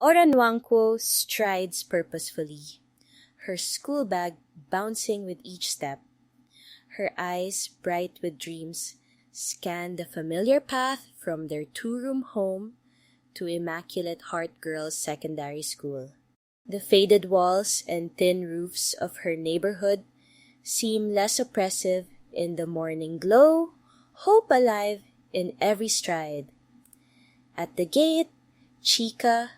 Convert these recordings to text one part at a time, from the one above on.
Oranwanko strides purposefully, her school bag bouncing with each step. Her eyes, bright with dreams, scan the familiar path from their two-room home to Immaculate Heart Girls Secondary School. The faded walls and thin roofs of her neighborhood seem less oppressive in the morning glow, hope alive in every stride. At the gate, Chica,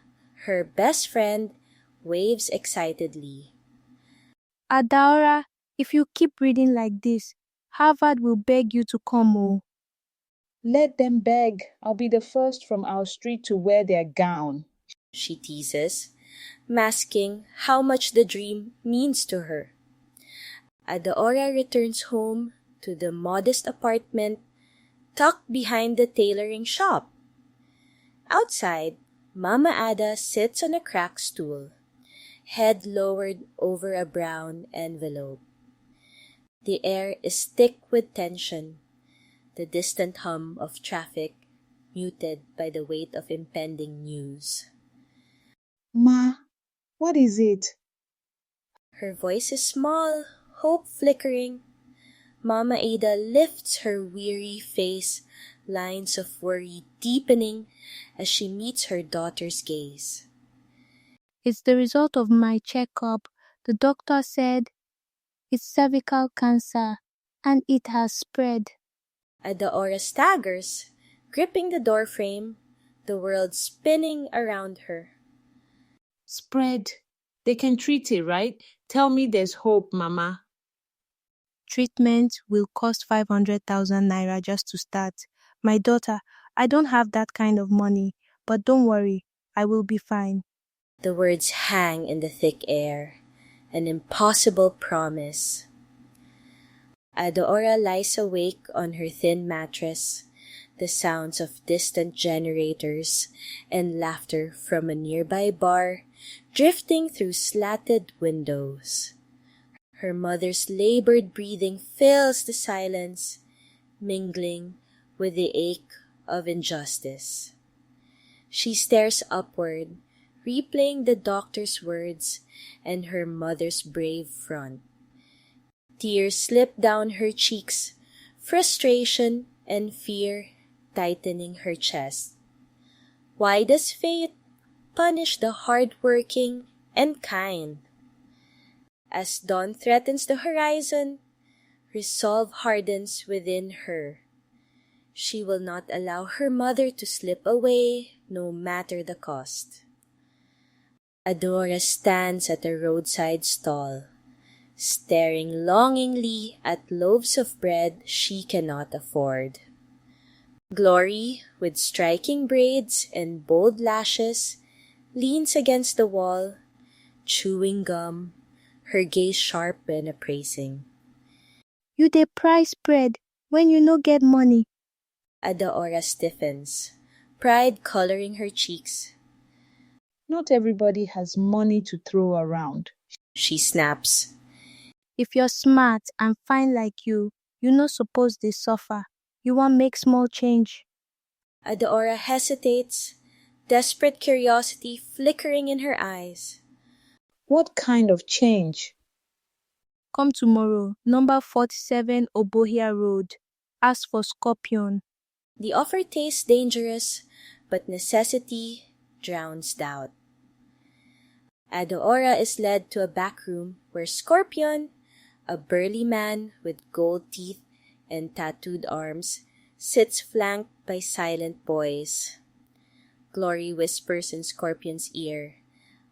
her best friend, waves excitedly. ADAORA, if you keep reading like this, Harvard will beg you to come home. Let them beg. I'll be the first from our street to wear their gown, she teases, masking how much the dream means to her. ADAORA returns home to the modest apartment tucked behind the tailoring shop. Outside, Mama Ada sits on a cracked stool, head lowered over a brown envelope. The air is thick with tension, the distant hum of traffic muted by the weight of impending news. Ma, what is it? Her voice is small, hope flickering. Mama Ada lifts her weary face, lines of worry deepening as she meets her daughter's gaze. It's the result of my checkup. The doctor said it's cervical cancer and it has spread. ADAORA staggers, gripping the doorframe, the world spinning around her. Spread. They can treat it, right? Tell me there's hope, Mama. Treatment will cost 500,000 naira just to start. My daughter, I don't have that kind of money, but don't worry, I will be fine. The words hang in the thick air, an impossible promise. ADAORA lies awake on her thin mattress, the sounds of distant generators and laughter from a nearby bar drifting through slatted windows. Her mother's labored breathing fills the silence, mingling with the ache of injustice. She stares upward, replaying the doctor's words and her mother's brave front. Tears slip down her cheeks, frustration and fear tightening her chest. Why does fate punish the hard-working and kind? As dawn threatens the horizon, resolve hardens within her. She will not allow her mother to slip away, no matter the cost. ADAORA stands at a roadside stall, staring longingly at loaves of bread she cannot afford. Glory, with striking braids and bold lashes, leans against the wall, chewing gum, her gaze sharp and appraising. You dey price bread when you no get money. ADAORA stiffens, pride coloring her cheeks. Not everybody has money to throw around, she snaps. If you're smart and fine like you no suppose dey suffer. You wan make small change. ADAORA hesitates, desperate curiosity flickering in her eyes. What kind of change? Come tomorrow, number 47 Obohia Road. Ask for Scorpion. The offer tastes dangerous, but necessity drowns doubt. ADAORA is led to a back room where Scorpion, a burly man with gold teeth and tattooed arms, sits flanked by silent boys. Glory whispers in Scorpion's ear,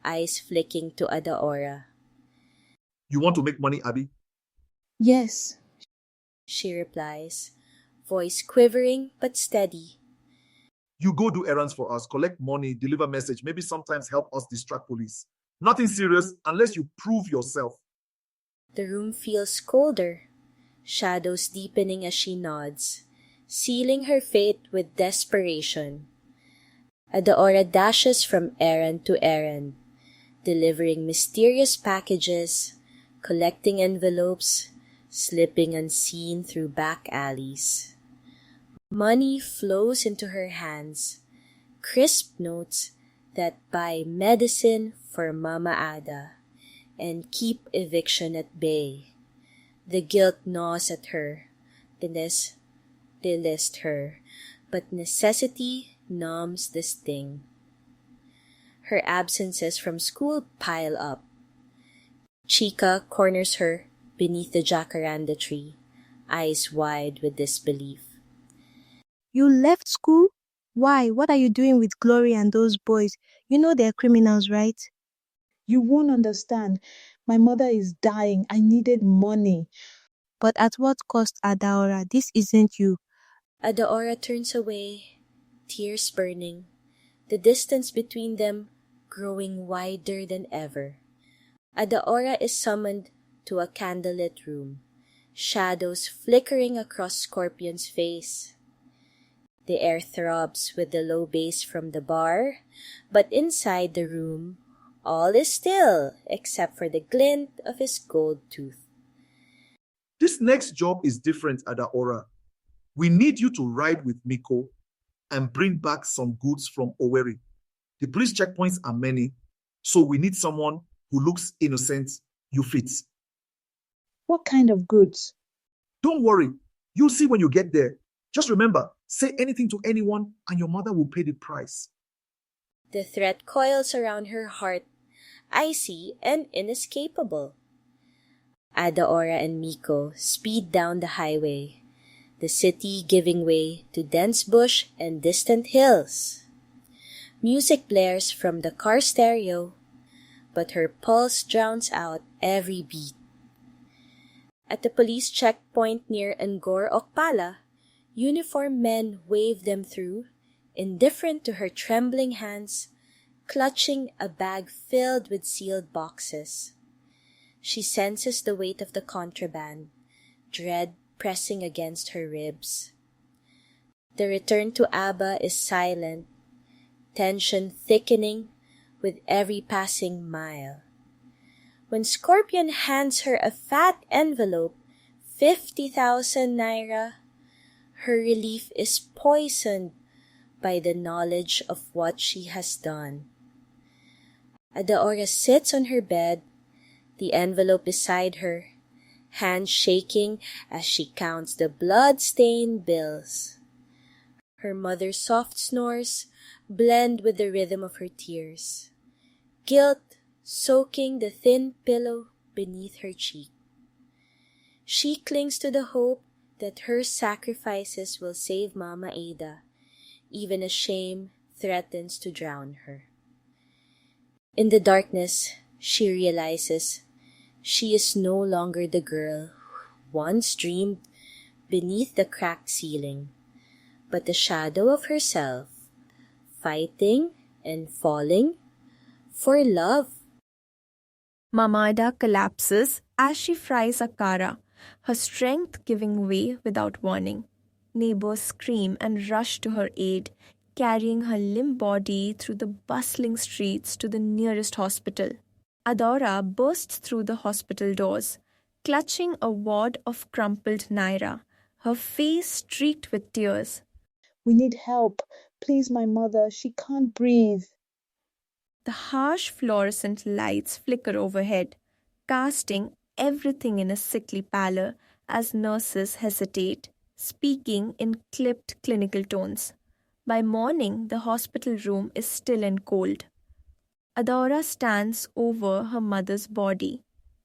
eyes flicking to ADAORA. You want to make money, Abby? Yes, she replies, voice quivering but steady. You go do errands for us, collect money, deliver message, maybe sometimes help us distract police. Nothing serious unless you prove yourself. The room feels colder, shadows deepening as she nods, sealing her fate with desperation. ADAORA dashes from errand to errand, delivering mysterious packages, collecting envelopes, slipping unseen through back alleys. Money flows into her hands, crisp notes that buy medicine for Mama Ada and keep eviction at bay. The guilt gnaws at her, delist her, but necessity numbs the sting. Her absences from school pile up. Chica corners her beneath the jacaranda tree, eyes wide with disbelief. You left school? Why? What are you doing with Glory and those boys? You know they're criminals, right? You won't understand. My mother is dying. I needed money. But at what cost, ADAORA? This isn't you. ADAORA turns away, tears burning, the distance between them growing wider than ever. ADAORA is summoned to a candlelit room, shadows flickering across Scorpion's face. The air throbs with the low bass from the bar, but inside the room, all is still except for the glint of his gold tooth. This next job is different, ADAORA. We need you to ride with Miko and bring back some goods from Owerri. The police checkpoints are many, so we need someone who looks innocent. You fit. What kind of goods? Don't worry. You'll see when you get there. Just remember, say anything to anyone and your mother will pay the price. The threat coils around her heart, icy and inescapable. ADAORA and Miko speed down the highway, the city giving way to dense bush and distant hills. Music blares from the car stereo, but her pulse drowns out every beat. At the police checkpoint near Ngor Okpala, uniformed men wave them through, indifferent to her trembling hands, clutching a bag filled with sealed boxes. She senses the weight of the contraband, dread pressing against her ribs. The return to Aba is silent, tension thickening with every passing mile. When Scorpion hands her a fat envelope, 50,000 naira, her relief is poisoned by the knowledge of what she has done. ADAORA sits on her bed, the envelope beside her, hands shaking as she counts the blood-stained bills. Her mother's soft snores blend with the rhythm of her tears, guilt soaking the thin pillow beneath her cheek. She clings to the hope that her sacrifices will save Mama Ada, even as shame threatens to drown her. In the darkness, she realizes she is no longer the girl who once dreamed beneath the cracked ceiling, but the shadow of herself, fighting and falling for love. Mama Ada collapses as she fries a kara, her strength giving way without warning. Neighbors scream and rush to her aid, carrying her limp body through the bustling streets to the nearest hospital. ADAORA bursts through the hospital doors, clutching a wad of crumpled naira, her face streaked with tears. We need help. Please, my mother. She can't breathe. The harsh fluorescent lights flicker overhead, casting everything in a sickly pallor as nurses hesitate, speaking in clipped clinical tones. By morning, the hospital room is still and cold. ADAORA stands over her mother's body,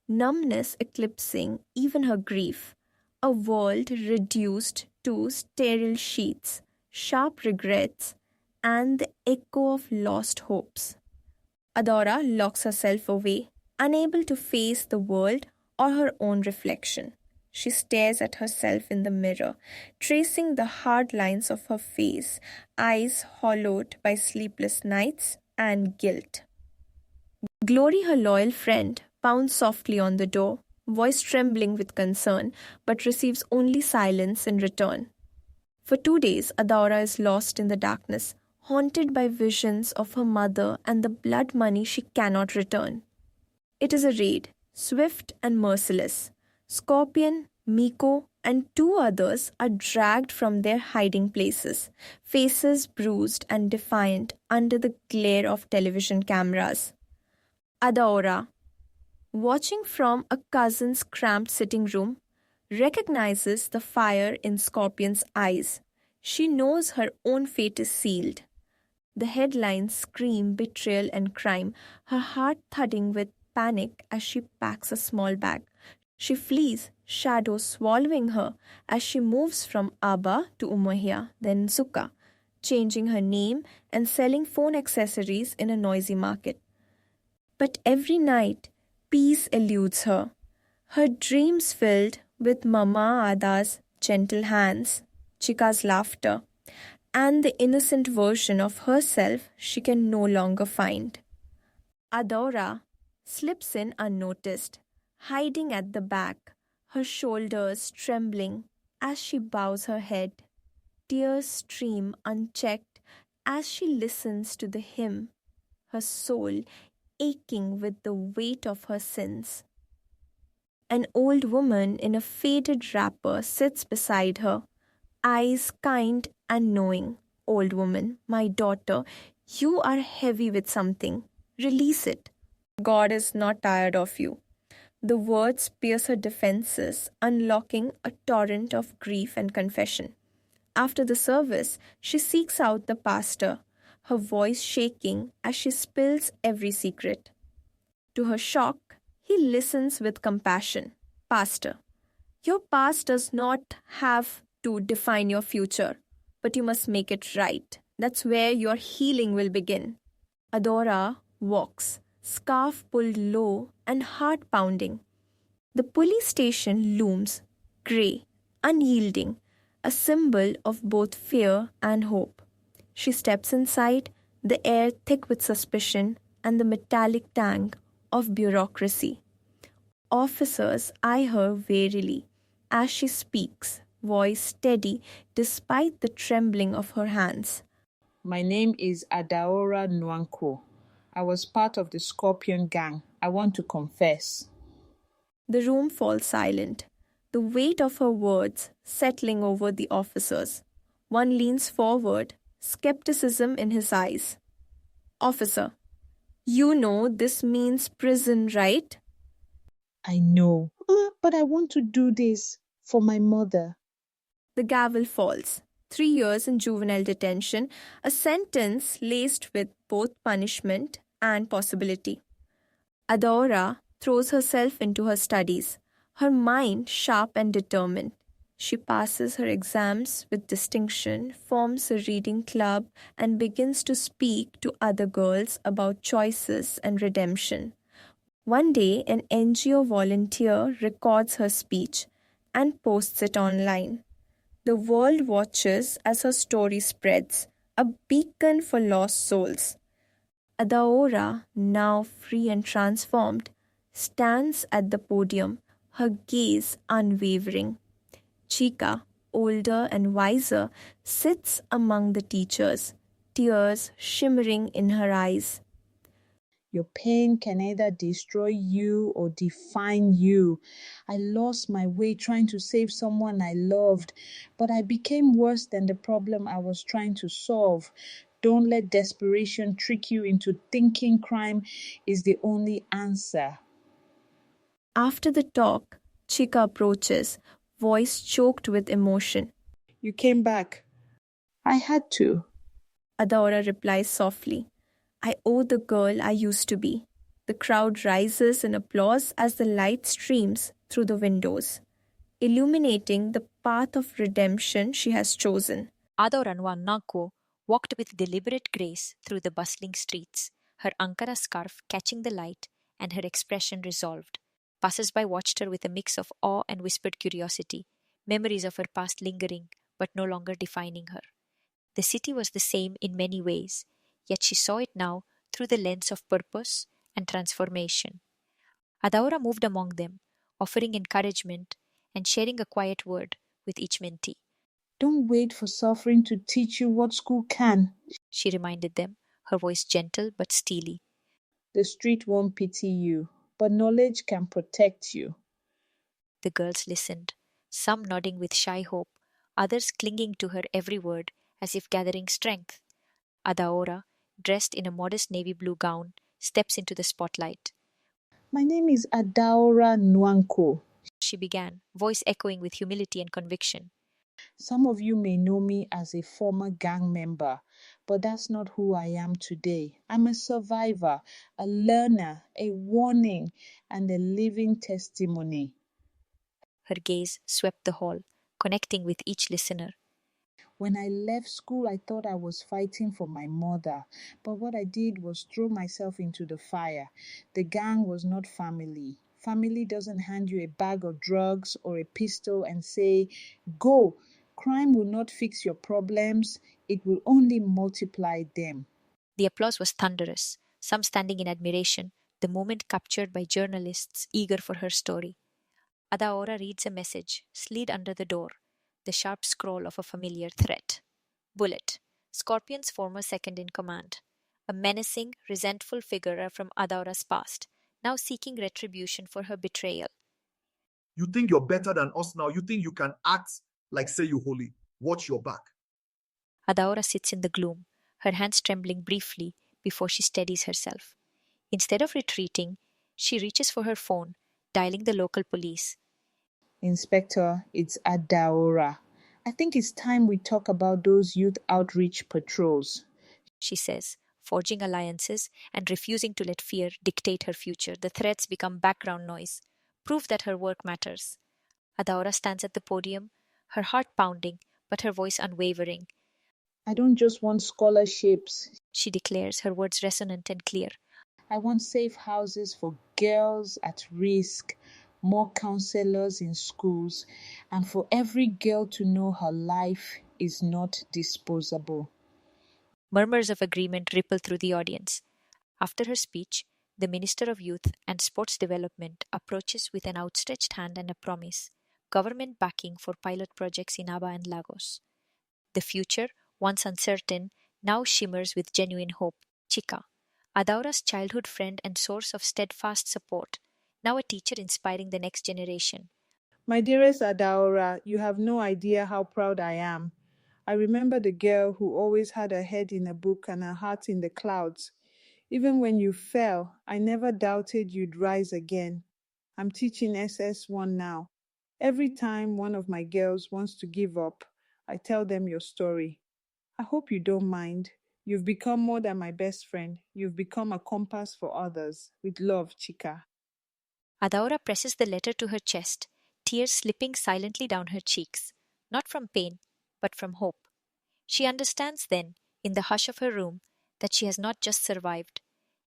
numbness eclipsing even her grief, a world reduced to sterile sheets, sharp regrets, and the echo of lost hopes. ADAORA locks herself away, unable to face the world or her own reflection. She stares at herself in the mirror, tracing the hard lines of her face, eyes hollowed by sleepless nights and guilt. Glory, her loyal friend, pounds softly on the door, voice trembling with concern, but receives only silence in return. For 2 days, ADAORA is lost in the darkness, haunted by visions of her mother and the blood money she cannot return. It is a raid, swift and merciless. Scorpion, Miko and two others are dragged from their hiding places, faces bruised and defiant under the glare of television cameras. ADAORA, watching from a cousin's cramped sitting room, recognizes the fire in Scorpion's eyes. She knows her own fate is sealed. The headlines scream betrayal and crime, her heart thudding with panic as she packs a small bag. She flees, shadows swallowing her as she moves from Aba to Umuahia, then Zuka, changing her name and selling phone accessories in a noisy market. But every night, peace eludes her. Her dreams filled with Mama Ada's gentle hands, Chika's laughter, and the innocent version of herself she can no longer find. ADAORA slips in unnoticed, hiding at the back, her shoulders trembling as she bows her head. Tears stream unchecked as she listens to the hymn, her soul aching with the weight of her sins. An old woman in a faded wrapper sits beside her, eyes kind and knowing. Old woman, my daughter, you are heavy with something. Release it. God is not tired of you. The words pierce her defenses, unlocking a torrent of grief and confession. After the service, she seeks out the pastor, her voice shaking as she spills every secret. To her shock, he listens with compassion. Pastor, your past does not have to define your future, but you must make it right. That's where your healing will begin. ADAORA walks, scarf pulled low and heart pounding. The police station looms, grey, unyielding, a symbol of both fear and hope. She steps inside, the air thick with suspicion and the metallic tang of bureaucracy. Officers eye her warily as she speaks, voice steady despite the trembling of her hands. My name is ADAORA Nwankwo. I was part of the Scorpion gang. I want to confess. The room falls silent, the weight of her words settling over the officers. One leans forward, skepticism in his eyes. Officer, you know this means prison, right? I know, but I want to do this for my mother. The gavel falls. 3 years in juvenile detention, a sentence laced with both punishment and possibility. ADAORA throws herself into her studies, her mind sharp and determined. She passes her exams with distinction, forms a reading club, and begins to speak to other girls about choices and redemption. One day, an NGO volunteer records her speech and posts it online. The world watches as her story spreads, a beacon for lost souls. ADAORA, now free and transformed, stands at the podium, her gaze unwavering. Chika, older and wiser, sits among the teachers, tears shimmering in her eyes. Your pain can either destroy you or define you. I lost my way trying to save someone I loved, but I became worse than the problem I was trying to solve. Don't let desperation trick you into thinking crime is the only answer. After the talk, Chika approaches, voice choked with emotion. You came back. I had to. ADAORA replies softly. I owe the girl I used to be. The crowd rises in applause as the light streams through the windows, illuminating the path of redemption she has chosen. ADAORA Nwankwo walked with deliberate grace through the bustling streets, her Ankara scarf catching the light and her expression resolved. Passers-by watched her with a mix of awe and whispered curiosity, memories of her past lingering but no longer defining her. The city was the same in many ways, yet she saw it now through the lens of purpose and transformation. ADAORA moved among them, offering encouragement and sharing a quiet word with each mentee. Don't wait for suffering to teach you what school can, she reminded them, her voice gentle but steely. The street won't pity you, but knowledge can protect you. The girls listened, some nodding with shy hope, others clinging to her every word as if gathering strength. Adaora, dressed in a modest navy blue gown, steps into the spotlight. My name is ADAORA Nwanko. She began, voice echoing with humility and conviction. Some of you may know me as a former gang member, but that's not who I am today. I'm a survivor, a learner, a warning, and a living testimony. Her gaze swept the hall, connecting with each listener. When I left school, I thought I was fighting for my mother, but what I did was throw myself into the fire. The gang was not family. Family doesn't hand you a bag of drugs or a pistol and say, go. Crime will not fix your problems, it will only multiply them. The applause was thunderous, some standing in admiration, the moment captured by journalists eager for her story. Adaora reads a message, slid under the door, the sharp scroll of a familiar threat. Bullet, Scorpion's former second in command. A menacing, resentful figure from Adaora's past, now seeking retribution for her betrayal. You think you're better than us now? You think you can act like say you holy? Watch your back. Adaora sits in the gloom, her hands trembling briefly before she steadies herself. Instead of retreating, she reaches for her phone, dialing the local police. Inspector, it's ADAORA. I think it's time we talk about those youth outreach patrols, she says, forging alliances and refusing to let fear dictate her future. The threats become background noise, proof that her work matters. Adaora stands at the podium, her heart pounding, but her voice unwavering. I don't just want scholarships, she declares, her words resonant and clear. I want safe houses for girls at risk, more counselors in schools, and for every girl to know her life is not disposable. Murmurs of agreement ripple through the audience. After her speech, the Minister of Youth and Sports Development approaches with an outstretched hand and a promise, government backing for pilot projects in Aba and Lagos. The future, once uncertain, now shimmers with genuine hope. Chika, Adaora's childhood friend and source of steadfast support, now a teacher inspiring the next generation. My dearest ADAORA, you have no idea how proud I am. I remember the girl who always had her head in a book and her heart in the clouds. Even when you fell, I never doubted you'd rise again. I'm teaching SS1 now. Every time one of my girls wants to give up, I tell them your story. I hope you don't mind. You've become more than my best friend. You've become a compass for others. With love, Chika. Adaora presses the letter to her chest, tears slipping silently down her cheeks, not from pain, but from hope. She understands then, in the hush of her room, that she has not just survived.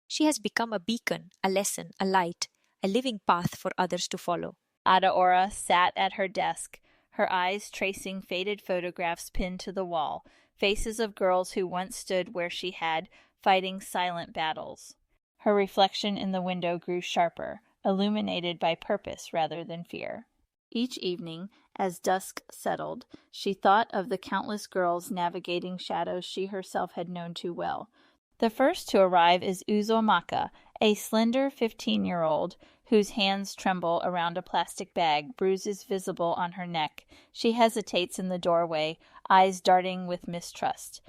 She has become a beacon, a lesson, a light, a living path for others to follow. ADAORA sat at her desk, her eyes tracing faded photographs pinned to the wall, faces of girls who once stood where she had, fighting silent battles. Her reflection in the window grew sharper, illuminated by purpose rather than fear. Each evening, as dusk settled, she thought of the countless girls navigating shadows she herself had known too well. The first to arrive is Uzomaka, a slender 15-year-old whose hands tremble around a plastic bag, bruises visible on her neck. She hesitates in the doorway, eyes darting with mistrust.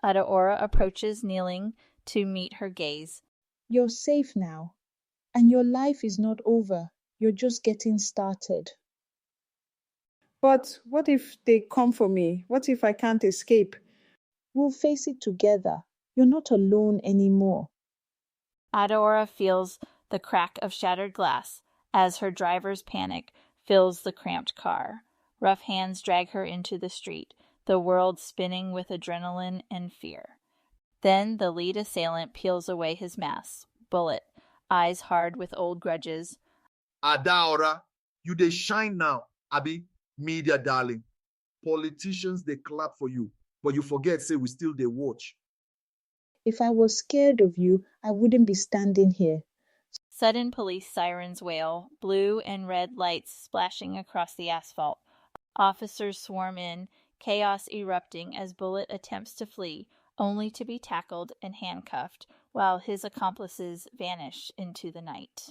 ADAORA approaches, kneeling to meet her gaze. You're safe now, and your life is not over. You're just getting started. But what if they come for me? What if I can't escape? We'll face it together. You're not alone anymore. ADAORA feels the crack of shattered glass as her driver's panic fills the cramped car. Rough hands drag her into the street, the world spinning with adrenaline and fear. Then the lead assailant peels away his mask, Bullet, eyes hard with old grudges. ADAORA, you dey shine now, Abi, media darling. Politicians, they clap for you, but you forget, say we still dey watch. If I was scared of you, I wouldn't be standing here. Sudden police sirens wail, blue and red lights splashing across the asphalt. Officers swarm in, chaos erupting as Bullet attempts to flee, only to be tackled and handcuffed, while his accomplices vanish into the night.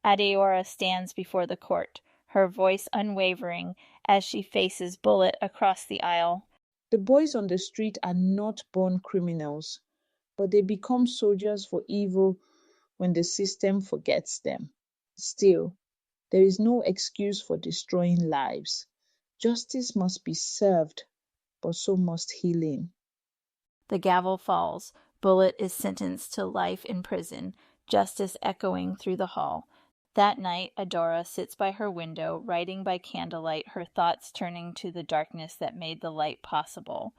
ADAORA stands before the court, her voice unwavering as she faces Bullet across the aisle. The boys on the street are not born criminals, but they become soldiers for evil when the system forgets them. Still, there is no excuse for destroying lives. Justice must be served, but so must healing. The gavel falls. Bullet is sentenced to life in prison, justice echoing through the hall. That night, ADAORA sits by her window, writing by candlelight, her thoughts turning to the darkness that made the light possible.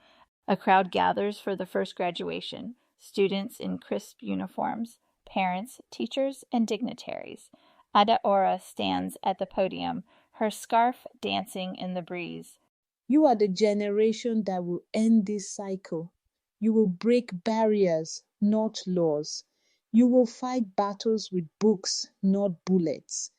A crowd gathers for the first graduation, students in crisp uniforms, parents, teachers, and dignitaries. ADAORA stands at the podium, her scarf dancing in the breeze. You are the generation that will end this cycle. You will break barriers, not laws. You will fight battles with books, not bullets.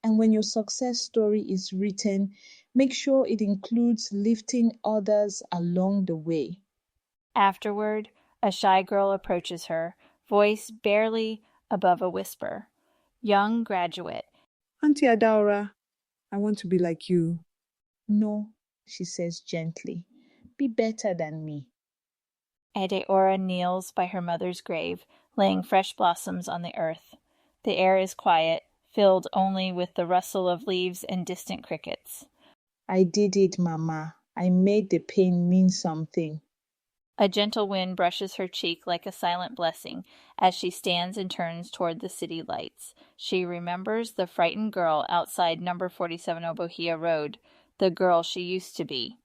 And when your success story is written, make sure it includes lifting others along the way. Afterward, a shy girl approaches her, voice barely above a whisper. Young graduate. Auntie ADAORA, I want to be like you. No, she says gently. Be better than me. ADAORA kneels by her mother's grave, laying fresh blossoms on the earth. The air is quiet, filled only with the rustle of leaves and distant crickets. I did it, Mama. I made the pain mean something. A gentle wind brushes her cheek like a silent blessing as she stands and turns toward the city lights. She remembers the frightened girl outside number 47 Obohia Road, the girl she used to be.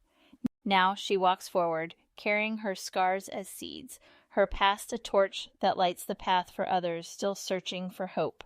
Now she walks forward, carrying her scars as seeds, her past a torch that lights the path for others still searching for hope.